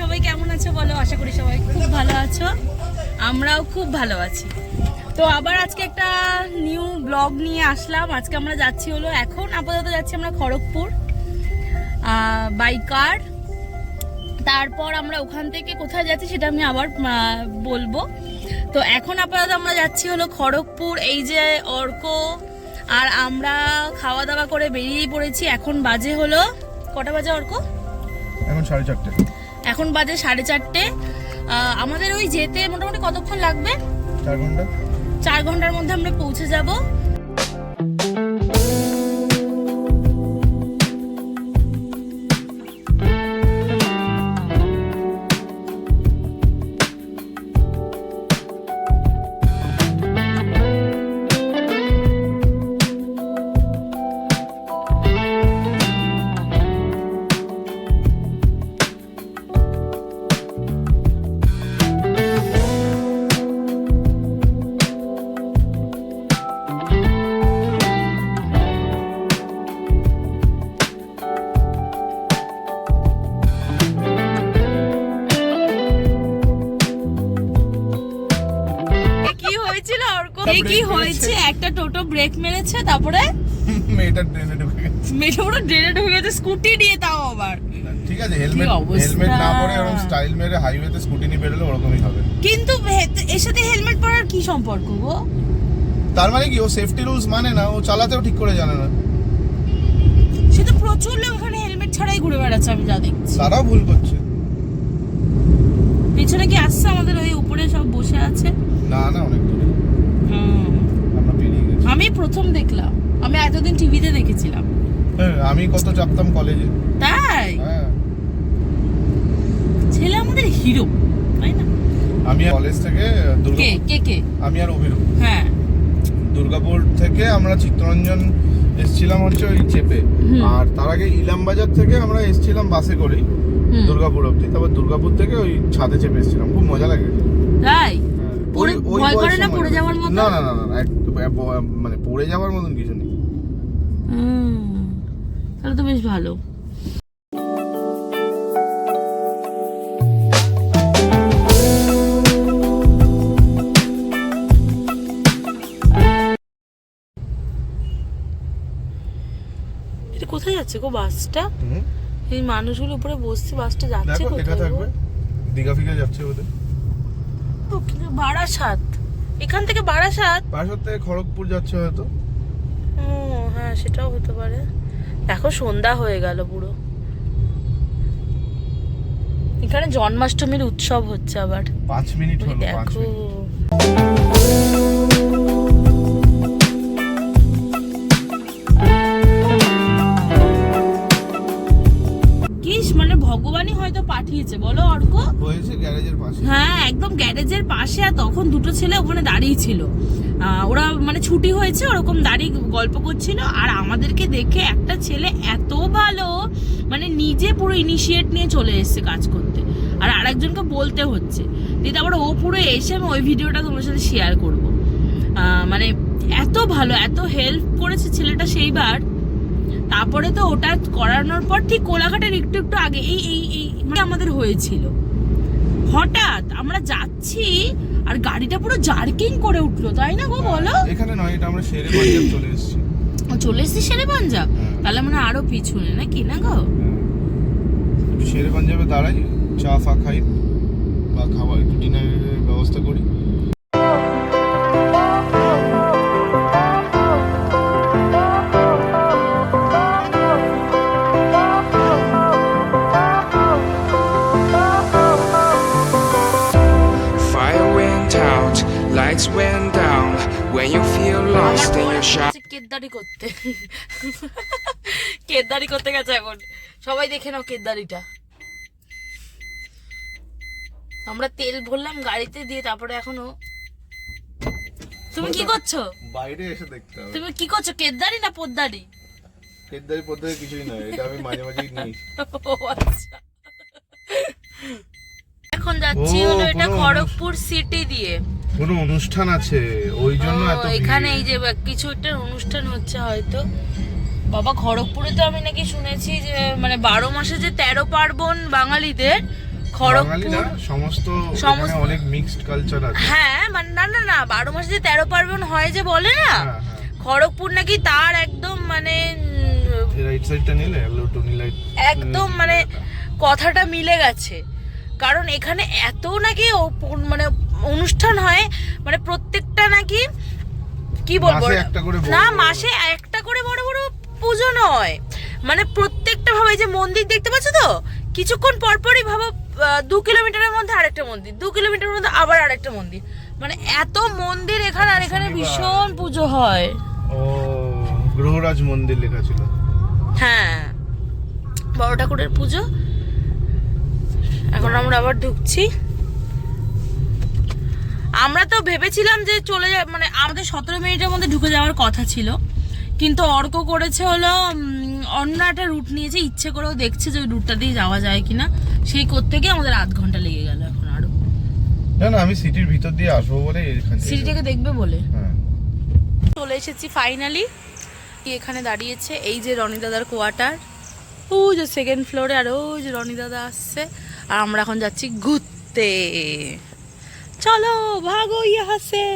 সবাই কেমন আছো বলো? আশা করি সবাই খুব ভালো আছো, আমরাও খুব ভালো আছি। তো আবার আজকে একটা নিউ ব্লগ নিয়ে আসলাম। আজকে আমরা যাচ্ছি হলো, এখন আপাতত যাচ্ছি আমরা খড়গপুর বাই কার। তারপর আমরা ওখান থেকে কোথায় যাচ্ছি সেটা আমি আবার বলবো। তো এখন আপাতত আমরা যাচ্ছি হলো খড়গপুর। এই যে অর্ক আর আমরা খাওয়া দাওয়া করে বেরিয়ে পড়েছি। এখন বাজে হলো কটা বাজে অর্ক? এখন 4:30। এখন বাজে 4:30। আমাদের ওই যেতে মোটামুটি কতক্ষণ লাগবে? 4 ঘন্টা। 4 ঘন্টার মধ্যে আমরা পৌঁছে যাব। কি হয়েছে? একটা টোটো ব্রেক মেরেছে, তারপরে মেয়েটা ড্রেনে ঢুকে গেছে। মেয়েটা পুরো ড্রেনে ঢুকে গেছে, স্কুটি নিয়ে, তাও আবার। ঠিক আছে, হেলমেট না পরে এরকম স্টাইল মেরে হাইওয়েতে স্কুটি নিয়ে বেরোলে ওরকমই হবে। কিন্তু এর সাথে হেলমেট পরার কি সম্পর্ক গো? তার মানে কি ও সেফটি রুলস মানে না, ও চালাতেও ঠিক করে জানে না। সে তো প্রচুর লোক ওখানে হেলমেট ছাড়াই ঘুরে বেড়াচ্ছে, আমি যা দেখছি। তারাও ভুল করছে। পেছনে কি আসছে আমাদের? ওই উপরে সব বসে আছে। না না, অনেক দূরে। আমরা পেরিয়ে গেছি। আমি প্রথম দেখলাম, আমি এতদিন টিভিতে দেখেছিলাম। হ্যাঁ, আমি কত চাপতাম কলেজে। তাই? হ্যাঁ, ছেলে আমাদের হিরো, তাই না? আমি কলেজ থেকে কে আমি আর অভিরূপ, হ্যাঁ, দুর্গাপুর থেকে আমরা চিত্তরঞ্জন এসেছিলাম হচ্ছে ওই চেপে। আর তার আগে ইলামবাজার থেকে আমরা এসেছিলাম বাসে করেই দুর্গাপুর অব্দি। তারপর দুর্গাপুর থেকে ওই ছাদে চেপে এসেছিলাম, খুব মজা লাগে। তাই? ভয় করে না পড়ে যাওয়ার মতো? না না না না, মানে পড়ে যাওয়ার মতন কিছু নেই। তাহলে তো বেশ ভালো। এটা কোথায় যাচ্ছে গো বাসটা? এই মানুষগুলো উপরে বসছে, বাসটা যাচ্ছে দেখো লেখা কোথায়? থাকবে দীঘা ফিঘা যাচ্ছে ওদের। বারাসাত, এখান থেকে বারাসাত থেকে খড়গপুর যাচ্ছে হয়তো। ও হ্যাঁ, সেটাও হতে পারে। দেখো সন্ধ্যা হয়ে গেল পুরো। এখানে জন্মাষ্টমীর উৎসব হচ্ছে আবার। 5 মিনিট হলো। দেখো মানে ভগবানই হয়তো পাঠিয়েছে বলো অর্ক। হয়েছে গ্যারেজের পাশে। হ্যাঁ, একদম গ্যারেজের পাশে। আর তখন দুটো ছেলে ওখানে দাঁড়িয়ে ছিল। ওরা মানে ছুটি হয়েছে, ওরকম দাঁড়িয়ে গল্প করছিল। আর আমাদেরকে দেখে একটা ছেলে এত ভালো, মানে নিজে পুরো ইনিশিয়েট নিয়ে চলে এসেছে কাজ করতে, আর আরেকজনকে বলতে হচ্ছে। তারপরে ও পুরো এসে, আমি ওই ভিডিওটা তোমার সাথে শেয়ার করবো। মানে এত ভালো, এত হেল্প করেছে ছেলেটা সেইবার। তারপরে তো ওটা করানোর পর ঠিক কোলাঘাটের একটু একটু আগে এই আমাদের হয়েছিল। হঠাৎ আমরা যাচ্ছি আর গাড়িটা পুরো জার্কিং করে উঠলো, তাই না গো বলো? এখানে নয়, এটা আমরা শেরে পাঞ্জাব চলে এসেছি। চলে এসেছি শেরে পাঞ্জাব? তাহলে মানে আরো পিছনে নাকি, না গো? শেরে পাঞ্জাবে দাঁড়াই, চা ফা খাই বা খাবার একটু ডিনারের ব্যবস্থা করি। Lights went down when you feel lost in your shadow. কেদারি করতে, কেদারি করতে গেছে এখন। সবাই দেখে নাও কেদারিটা। আমরা তেল ভরলাম গাড়িতে দিয়ে, তারপরে এখনো। তুমি কি করছো? বাইরে এসে দেখতে হবে। তুমি কি করছো? কেদারি না পোদ্দারি? কেদারি পোদ্দারি কিছুই নয়, এটা আমি মাঝে মাঝেই নিই। আচ্ছা, এখন যাচ্ছি হলো এটা খড়গপুর সিটি দিয়ে। কোনো অনুষ্ঠান আছে ওই জন্য এত এখানে এই যে কিছু একটা অনুষ্ঠান হচ্ছে হয়তো। বাবা, খড়গপুরে তো আমি নাকি শুনেছি যে মানে 12 মাসে যে 13 পার্বণ বাঙালিদের, বাঙালি না, সমস্ত এখানে অনেক মিক্সড কালচার আছে। হ্যাঁ মানে না 12 মাসে যে 13 পার্বণ হয় যে বলে না, হ্যাঁ, খড়গপুর নাকি তার একদম মানে রাইট সাইডটা নিলে একদম মানে কথাটা মিলে গেছে। কারণ এখানে এত নাকি মানে অনুষ্ঠান হয়, মানে প্রত্যেকটা নাকি কি বলবো না, মাসে একটা করে বড় বড় পুজো নয়, মানে প্রত্যেকটা ভাবে যে মন্দির দেখতে পাচ্ছ তো, কিছুক্ষণ পরপরই ভাবো 2 কিলোমিটারের মধ্যে আরেকটা মন্দির, 2 কিলোমিটারের মধ্যে আবার আরেকটা মন্দির, মানে এত মন্দির এখানে। আর এখানে ভীষণ পুজো হয়। ও গ্রহরাজ মন্দির লেখা ছিল। হ্যাঁ, বড় ঠাকুরের পুজো। এখন আমরা আবার ঢুকছি। আমরা তো ভেবেছিলাম যে চলে যায়, মানে আমাদের 17 মিনিটের মধ্যে ঢুকে যাওয়ার কথা ছিল, কিন্তু অর্ক করেছে হলো অন্য একটা রুট নিয়েছে, ইচ্ছে করেও দেখছে যে ওই রুটটা দিয়ে যাওয়া যায় কিনা, সেই করতে গিয়ে আমাদের আধ ঘন্টা লেগে গেল। এখন আরো না আমি সিটির ভিতর দিয়ে আসবো বলে সিটিটাকে দেখবে বলে হ্যাঁ চলে এসেছি ফাইনালি। এখানে দাঁড়িয়েছে এই যে রনি দাদার কোয়ার্টার, ও যে সেকেন্ড ফ্লোরে, আর ওই যে রনি দাদা আসছে, আর আমরা এখন যাচ্ছি ঘুরতে। চলো ভাগো ইহাসে।